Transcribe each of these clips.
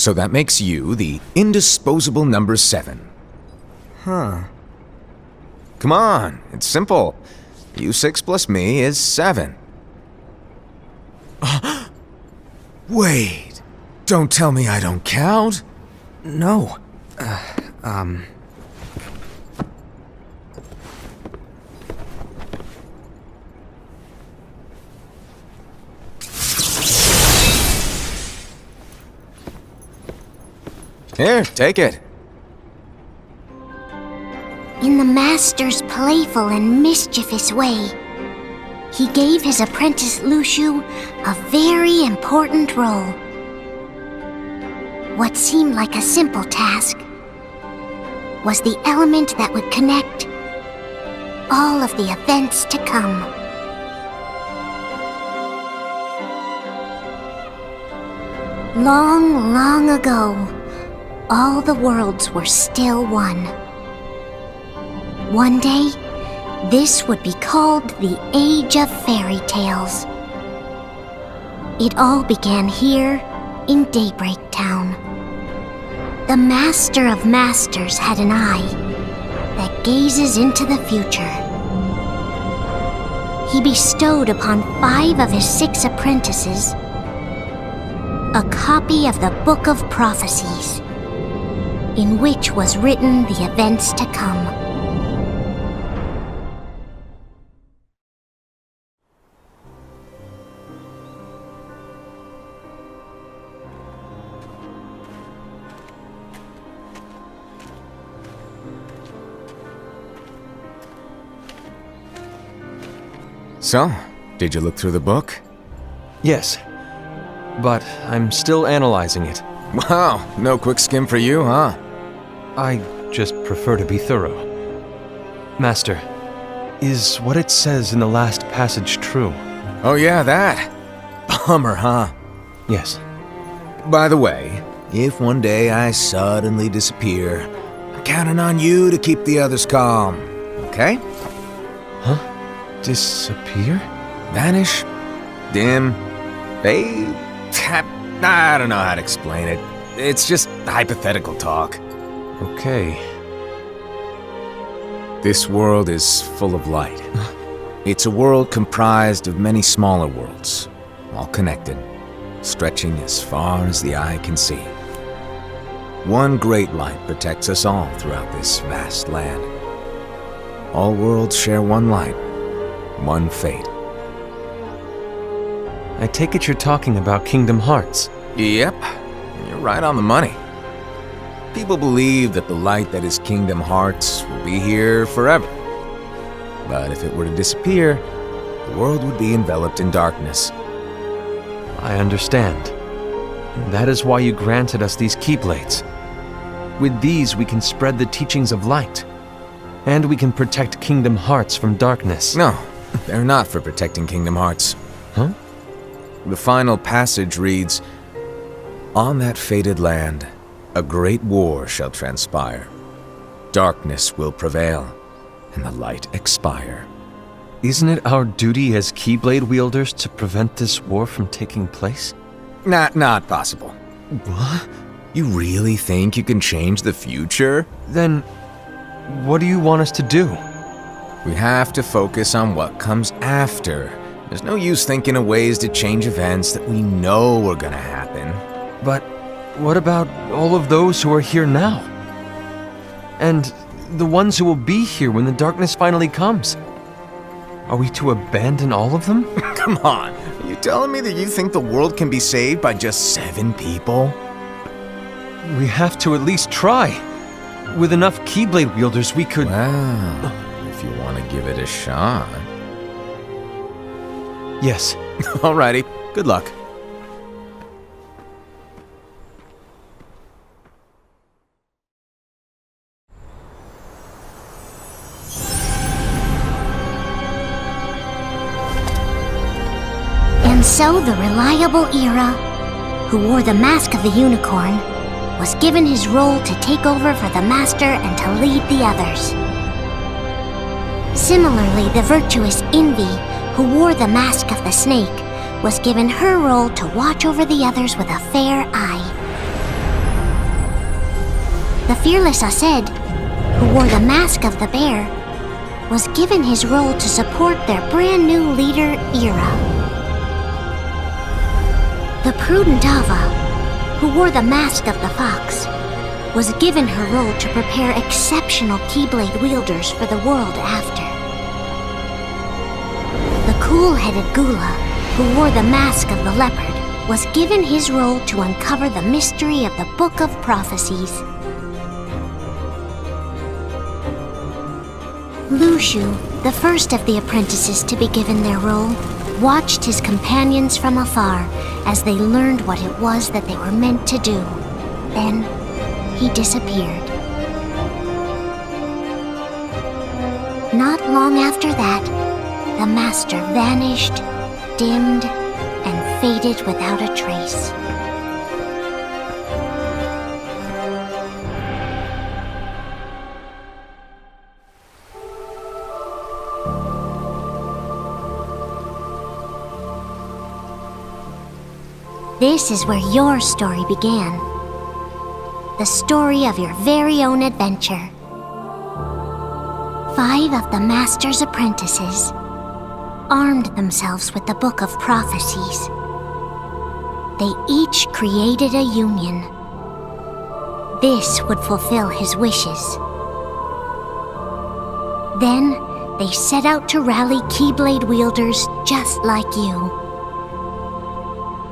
So that makes you the indisposable number 7. Huh. Come on, it's simple. U6 plus me is 7. Wait, don't tell me I don't count? No. Here, take it. In the master's playful and mischievous way, he gave his apprentice Luciu a very important role. What seemed like a simple task was the element that would connect all of the events to come. Long, long ago, all the worlds were still one. One day, this would be called the Age of Fairy Tales. It all began here in Daybreak Town. The Master of Masters had an eye that gazes into the future. He bestowed upon 5 of his 6 apprentices a copy of the Book of Prophecies, in which was written the events to come. So, did you look through the book? Yes. But I'm still analyzing it. Wow, no quick skim for you, huh? I just prefer to be thorough. Master, is what it says in the last passage true? Oh yeah, that. Bummer, huh? Yes. By the way, if one day I suddenly disappear, I'm counting on you to keep the others calm, okay? Huh? Disappear? Vanish? Dim? Fade? I don't know how to explain it. It's just hypothetical talk. Okay. This world is full of light. It's a world comprised of many smaller worlds, all connected, stretching as far as the eye can see. One great light protects us all throughout this vast land. All worlds share one light, one fate. I take it you're talking about Kingdom Hearts. Yep, you're right on the money. People believe that the light that is Kingdom Hearts will be here forever. But if it were to disappear, the world would be enveloped in darkness. I understand. That is why you granted us these Keyblades. With these, we can spread the teachings of light. And we can protect Kingdom Hearts from darkness. No, they're not for protecting Kingdom Hearts. Huh? The final passage reads, "On that fated land, a great war shall transpire. Darkness will prevail, and the light expire." Isn't it our duty as Keyblade wielders to prevent this war from taking place? Not possible. What? You really think you can change the future? Then, what do you want us to do? We have to focus on what comes after. There's no use thinking of ways to change events that we know are gonna happen. But what about all of those who are here now? And the ones who will be here when the darkness finally comes? Are we to abandon all of them? Come on, are you telling me that you think the world can be saved by just 7 people? We have to at least try. With enough Keyblade wielders, we could... Well, if you want to give it a shot. Yes. Alrighty, good luck. And so the reliable Era, who wore the mask of the unicorn, was given his role to take over for the Master and to lead the others. Similarly, the virtuous Envy, who wore the mask of the snake, was given her role to watch over the others with a fair eye. The fearless Ased, who wore the mask of the bear, was given his role to support their brand new leader, Ira. The prudent Ava, who wore the mask of the fox, was given her role to prepare exceptional Keyblade wielders for the world after. The cool-headed Gula, who wore the mask of the leopard, was given his role to uncover the mystery of the Book of Prophecies. Lushu, the first of the apprentices to be given their role, watched his companions from afar as they learned what it was that they were meant to do. Then, he disappeared. Not long after that, the master vanished, dimmed, and faded without a trace. This is where your story began. The story of your very own adventure. 5 of the Master's apprentices armed themselves with the Book of Prophecies. They each created a union. This would fulfill his wishes. Then, they set out to rally Keyblade wielders just like you.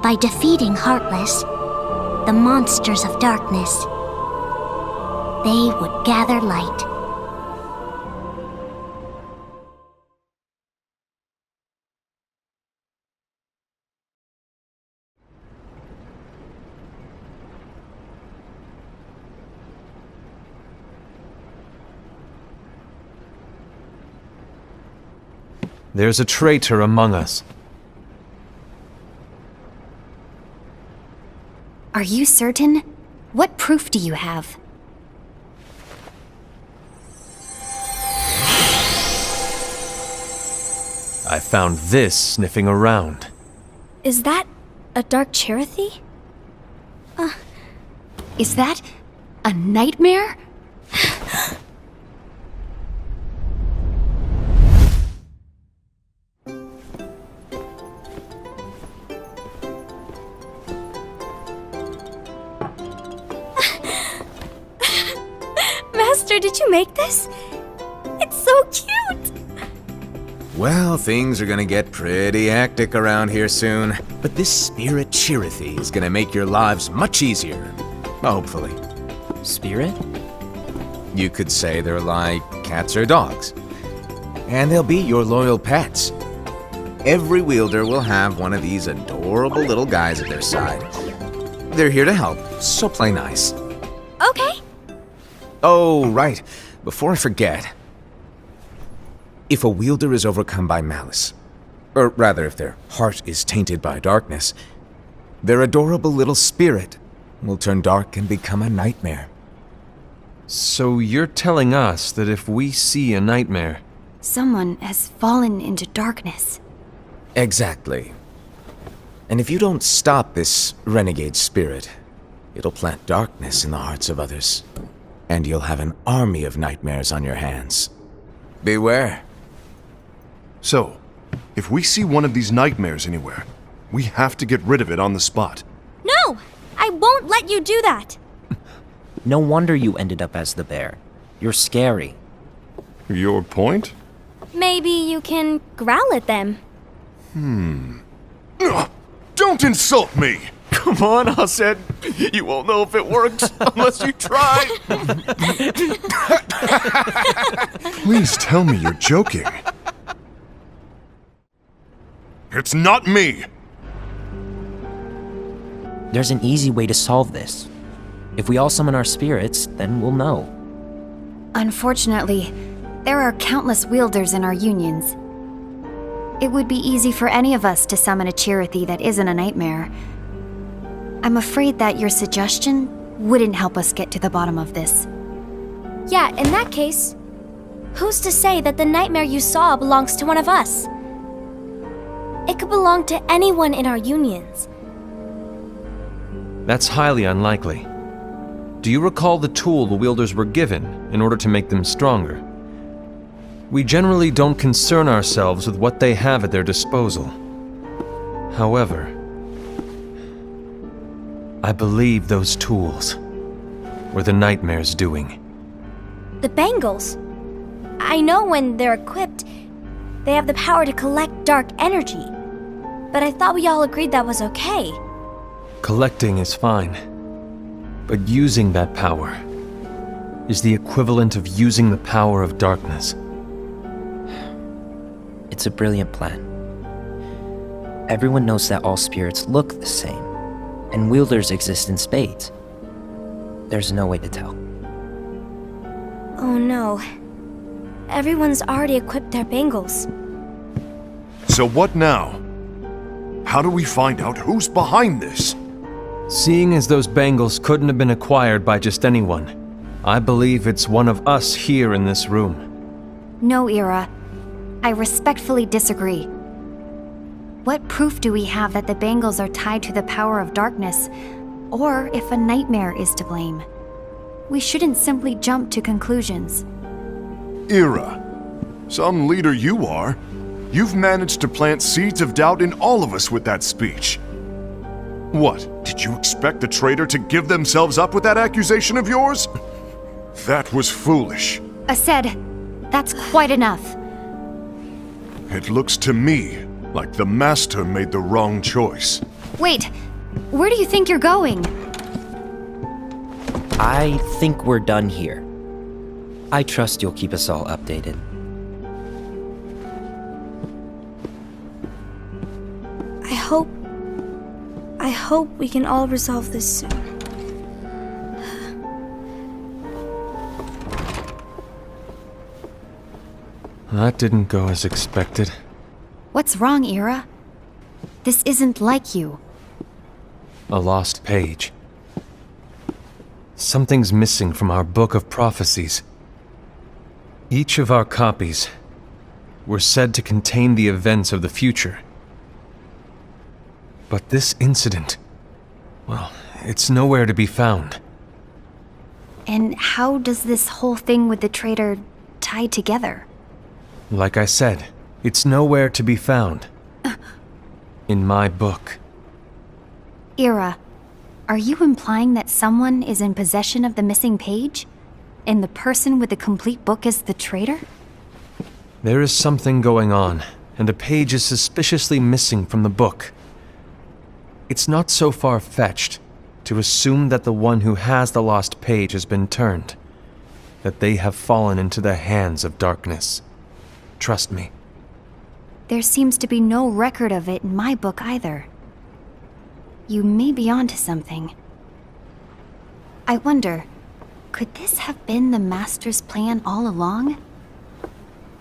By defeating Heartless, the monsters of darkness, they would gather light. There's a traitor among us. Are you certain? What proof do you have? I found this sniffing around. Is that a Dark Cherothy? Is that a nightmare? Master, did you make this? It's so cute! Well, things are gonna get pretty hectic around here soon. But this spirit Cherothy is gonna make your lives much easier. Hopefully. Spirit? You could say they're like cats or dogs. And they'll be your loyal pets. Every wielder will have one of these adorable little guys at their side. They're here to help, so play nice. Okay. Oh, right. Before I forget. If a wielder is overcome by malice, or rather if their heart is tainted by darkness, their adorable little spirit will turn dark and become a nightmare. So you're telling us that if we see a nightmare... Someone has fallen into darkness. Exactly. And if you don't stop this renegade spirit, it'll plant darkness in the hearts of others. And you'll have an army of nightmares on your hands. Beware. So, if we see one of these nightmares anywhere, we have to get rid of it on the spot. No! I won't let you do that! No wonder you ended up as the bear. You're scary. Your point? Maybe you can growl at them. Don't insult me! Come on, Ased. You won't know if it works unless you try. Please tell me you're joking. It's not me! There's an easy way to solve this. If we all summon our spirits, then we'll know. Unfortunately, there are countless wielders in our unions. It would be easy for any of us to summon a Cherothy that isn't a nightmare. I'm afraid that your suggestion wouldn't help us get to the bottom of this. Yeah, in that case, who's to say that the nightmare you saw belongs to one of us? It could belong to anyone in our unions. That's highly unlikely. Do you recall the tool the wielders were given in order to make them stronger? We generally don't concern ourselves with what they have at their disposal. However, I believe those tools were the Nightmare's doing. The bangles. I know when they're equipped, they have the power to collect dark energy. But I thought we all agreed that was okay. Collecting is fine, but using that power is the equivalent of using the power of darkness. It's a brilliant plan. Everyone knows that all spirits look the same, and wielders exist in spades. There's no way to tell. Oh no. Everyone's already equipped their bangles. So what now? How do we find out who's behind this? Seeing as those bangles couldn't have been acquired by just anyone, I believe it's one of us here in this room. No, Ira. I respectfully disagree. What proof do we have that the bangles are tied to the power of darkness, or if a nightmare is to blame? We shouldn't simply jump to conclusions. Ira, some leader you are. You've managed to plant seeds of doubt in all of us with that speech. What, did you expect the traitor to give themselves up with that accusation of yours? That was foolish. Aced, that's quite enough. It looks to me like the Master made the wrong choice. Wait, where do you think you're going? I think we're done here. I trust you'll keep us all updated. I hope we can all resolve this soon. That didn't go as expected. What's wrong, Ira? This isn't like you. A lost page. Something's missing from our book of prophecies. Each of our copies were said to contain the events of the future. But this incident, well, it's nowhere to be found. And how does this whole thing with the traitor tie together? Like I said, it's nowhere to be found. In my book. Ira, are you implying that someone is in possession of the missing page? And the person with the complete book is the traitor? There is something going on, and a page is suspiciously missing from the book. It's not so far-fetched to assume that the one who has the lost page has been turned, that they have fallen into the hands of darkness. Trust me. There seems to be no record of it in my book either. You may be onto something. I wonder, could this have been the Master's plan all along?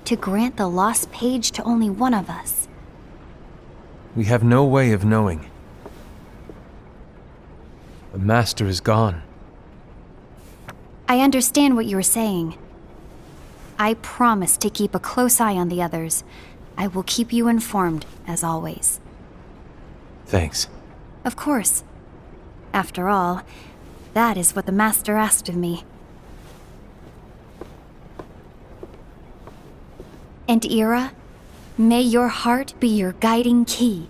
To grant the lost page to only one of us? We have no way of knowing. The Master is gone. I understand what you're saying. I promise to keep a close eye on the others. I will keep you informed, as always. Thanks. Of course. After all, that is what the Master asked of me. And Ira, may your heart be your guiding key.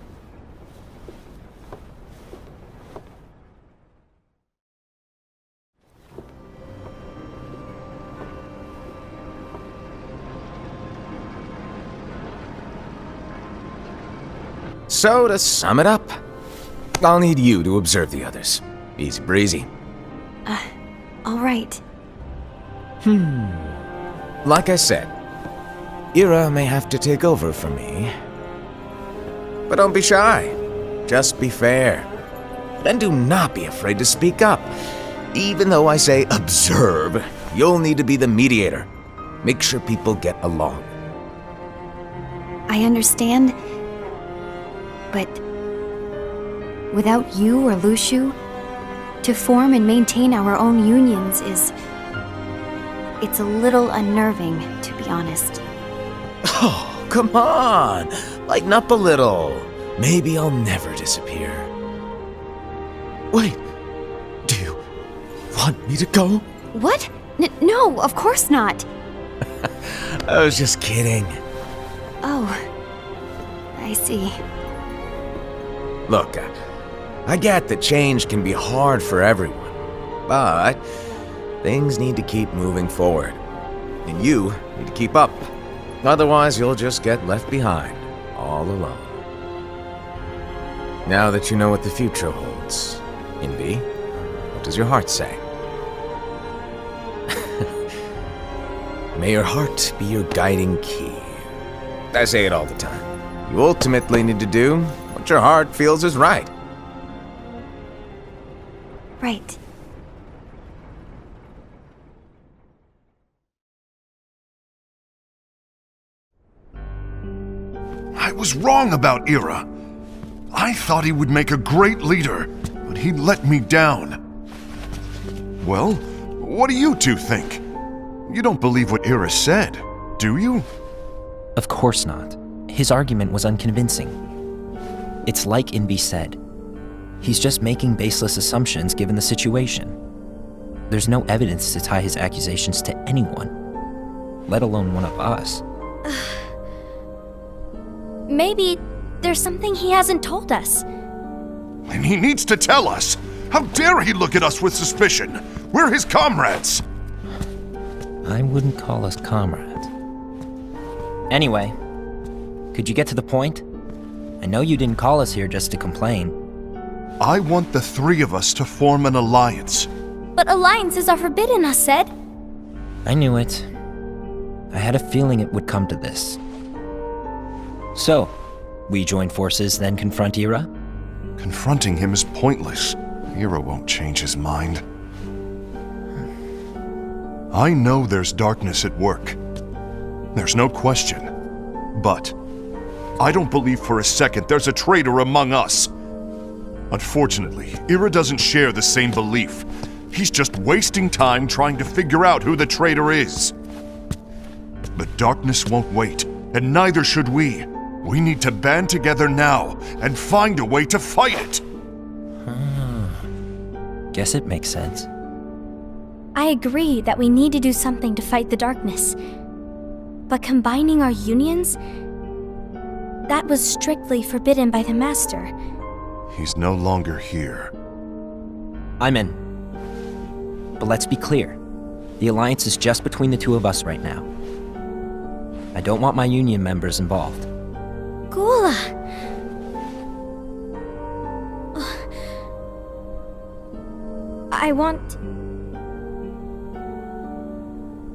So, to sum it up, I'll need you to observe the others. Easy breezy. All right. Like I said, Ira may have to take over for me. But don't be shy. Just be fair. And do not be afraid to speak up. Even though I say observe, you'll need to be the mediator. Make sure people get along. I understand. But without you or Luciu, to form and maintain our own unions it's a little unnerving, to be honest. Oh, come on! Lighten up a little. Maybe I'll never disappear. Wait, do you want want me to go? What? No, of course not. I was just kidding. Oh, I see. Look, I get that change can be hard for everyone, but things need to keep moving forward. And you need to keep up. Otherwise, you'll just get left behind, all alone. Now that you know what the future holds, Envy, what does your heart say? May your heart be your guiding key. I say it all the time. You ultimately need to do what your heart feels is right. Right. I was wrong about Ira. I thought he would make a great leader, but he let me down. Well, what do you two think? You don't believe what Ira said, do you? Of course not. His argument was unconvincing. It's like Invi said. He's just making baseless assumptions given the situation. There's no evidence to tie his accusations to anyone, let alone one of us. Maybe there's something he hasn't told us. And he needs to tell us. How dare he look at us with suspicion? We're his comrades. I wouldn't call us comrades. Anyway, could you get to the point? I know you didn't call us here just to complain. I want the three of us to form an alliance. But alliances are forbidden, us said. I knew it. I had a feeling it would come to this. So, we join forces, then confront Ira? Confronting him is pointless. Ira won't change his mind. I know there's darkness at work. There's no question. But I don't believe for a second there's a traitor among us. Unfortunately, Ira doesn't share the same belief. He's just wasting time trying to figure out who the traitor is. But darkness won't wait, and neither should we. We need to band together now and find a way to fight it. Guess it makes sense. I agree that we need to do something to fight the darkness. But combining our unions? That was strictly forbidden by the Master. He's no longer here. I'm in. But let's be clear. The alliance is just between the two of us right now. I don't want my union members involved. Gula!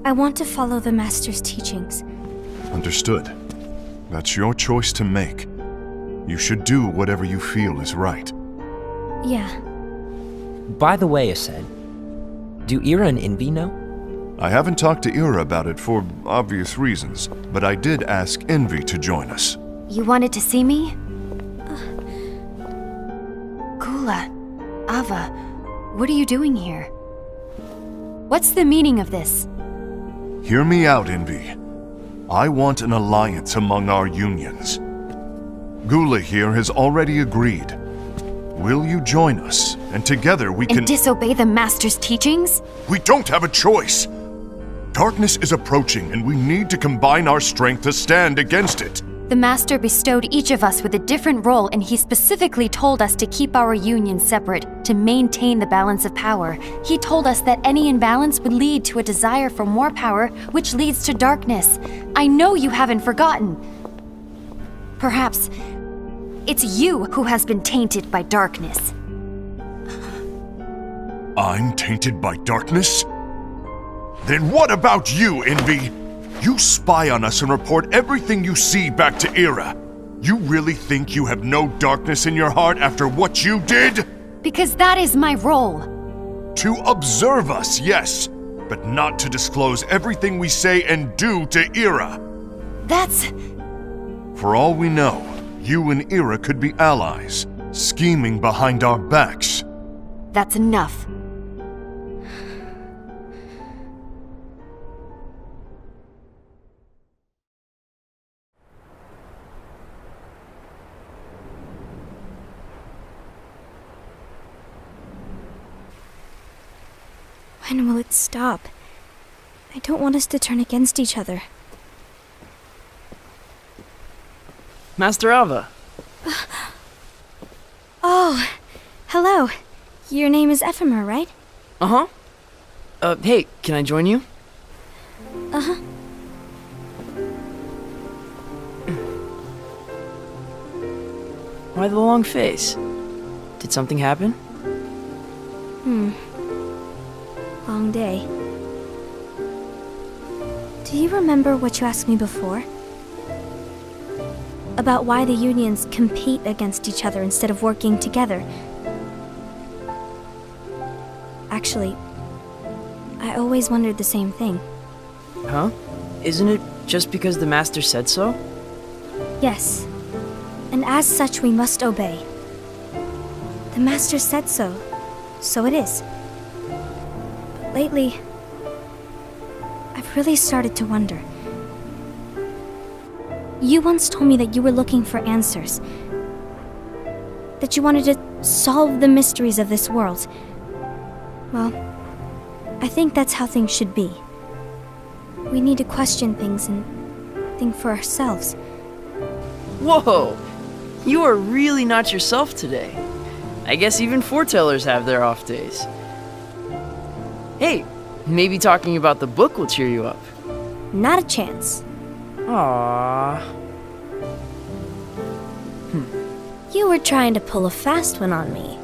I want to follow the Master's teachings. Understood. That's your choice to make. You should do whatever you feel is right. Yeah. By the way, Ased, do Ira and Invi know? I haven't talked to Ira about it for obvious reasons, but I did ask Envy to join us. You wanted to see me? Gula, Ava, what are you doing here? What's the meaning of this? Hear me out, Envy. I want an alliance among our unions. Gula here has already agreed. Will you join us? And together we can— And disobey the Master's teachings? We don't have a choice! Darkness is approaching, and we need to combine our strength to stand against it. The Master bestowed each of us with a different role, and he specifically told us to keep our union separate, to maintain the balance of power. He told us that any imbalance would lead to a desire for more power, which leads to darkness. I know you haven't forgotten. Perhaps it's you who has been tainted by darkness. I'm tainted by darkness? Then what about you, Envy? You spy on us and report everything you see back to Ira. You really think you have no darkness in your heart after what you did? Because that is my role. To observe us, yes, but not to disclose everything we say and do to Ira. That's... For all we know, you and Ira could be allies, scheming behind our backs. That's enough. When will it stop? I don't want us to turn against each other. Master Alva. Oh, hello. Your name is Ephemer, right? Uh-huh. Hey, can I join you? Uh-huh. Why the long face? Did something happen? Long day. Do you remember what you asked me before? About why the unions compete against each other instead of working together. Actually, I always wondered the same thing. Huh? Isn't it just because the Master said so? Yes. And as such, we must obey. The Master said so, so it is. But lately, I've really started to wonder. You once told me that you were looking for answers. That you wanted to solve the mysteries of this world. Well, I think that's how things should be. We need to question things and think for ourselves. Whoa! You are really not yourself today. I guess even foretellers have their off days. Hey, maybe talking about the book will cheer you up. Not a chance. Aww. You were trying to pull a fast one on me,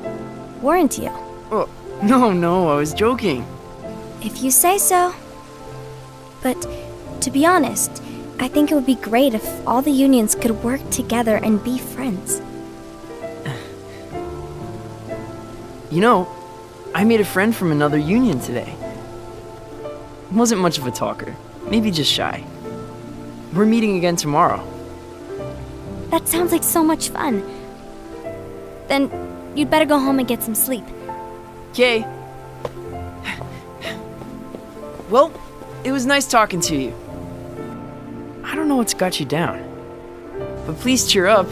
weren't you? Oh, no, I was joking. If you say so. But, to be honest, I think it would be great if all the unions could work together and be friends. You know, I made a friend from another union today. Wasn't much of a talker, maybe just shy. We're meeting again tomorrow. That sounds like so much fun. Then, you'd better go home and get some sleep. Okay. Well, it was nice talking to you. I don't know what's got you down, but please cheer up.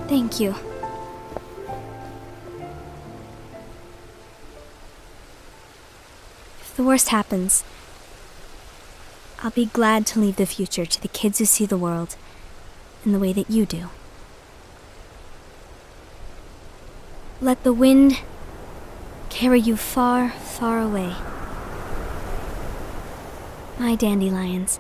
Thank you. If the worst happens, I'll be glad to leave the future to the kids who see the world in the way that you do. Let the wind carry you far, far away. My dandelions.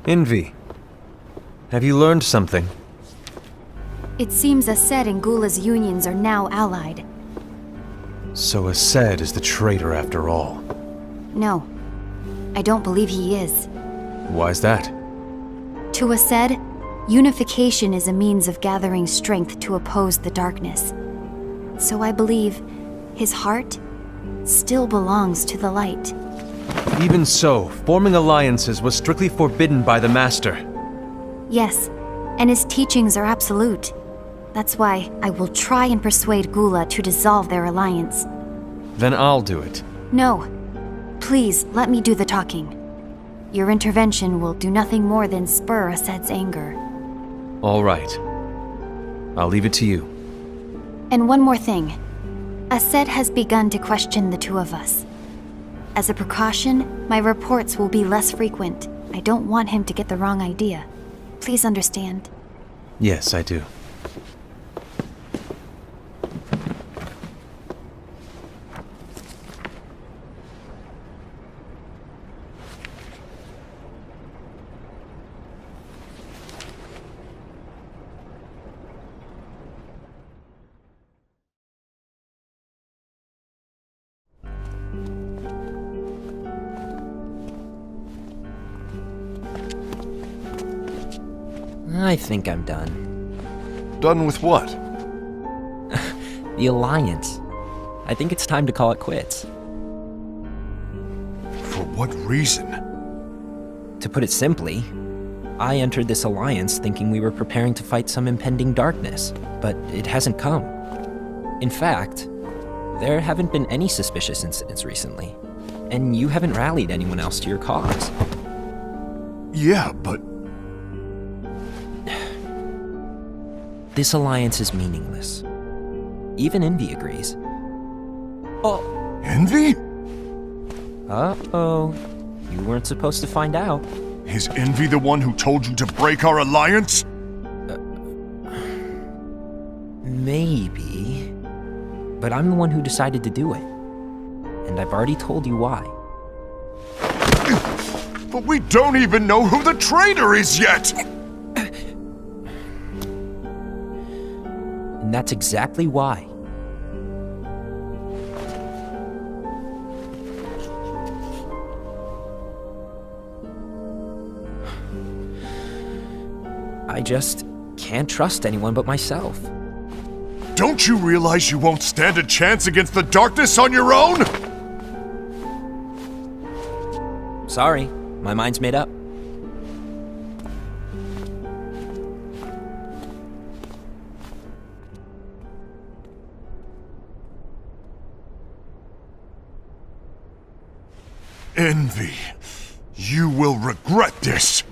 Envy. Have you learned something? It seems Ased and Gula's unions are now allied. So Ased is the traitor after all. No, I don't believe he is. Why's that? To Ased, unification is a means of gathering strength to oppose the darkness. So I believe his heart still belongs to the light. Even so, forming alliances was strictly forbidden by the Master. Yes, and his teachings are absolute. That's why I will try and persuade Gula to dissolve their alliance. Then I'll do it. No. Please, let me do the talking. Your intervention will do nothing more than spur Ased's anger. All right. I'll leave it to you. And one more thing. Ased has begun to question the two of us. As a precaution, my reports will be less frequent. I don't want him to get the wrong idea. Please understand. Yes, I do. I think I'm done. Done with what? The Alliance. I think it's time to call it quits. For what reason? To put it simply, I entered this alliance thinking we were preparing to fight some impending darkness, but it hasn't come. In fact, there haven't been any suspicious incidents recently, and you haven't rallied anyone else to your cause. Yeah, but This alliance is meaningless. Even Envy agrees. Oh. Envy? Uh-oh. You weren't supposed to find out. Is Envy the one who told you to break our alliance? Maybe. But I'm the one who decided to do it. And I've already told you why. But we don't even know who the traitor is yet! And that's exactly why. I just can't trust anyone but myself. Don't you realize you won't stand a chance against the darkness on your own? Sorry, my mind's made up. Envy, you will regret this.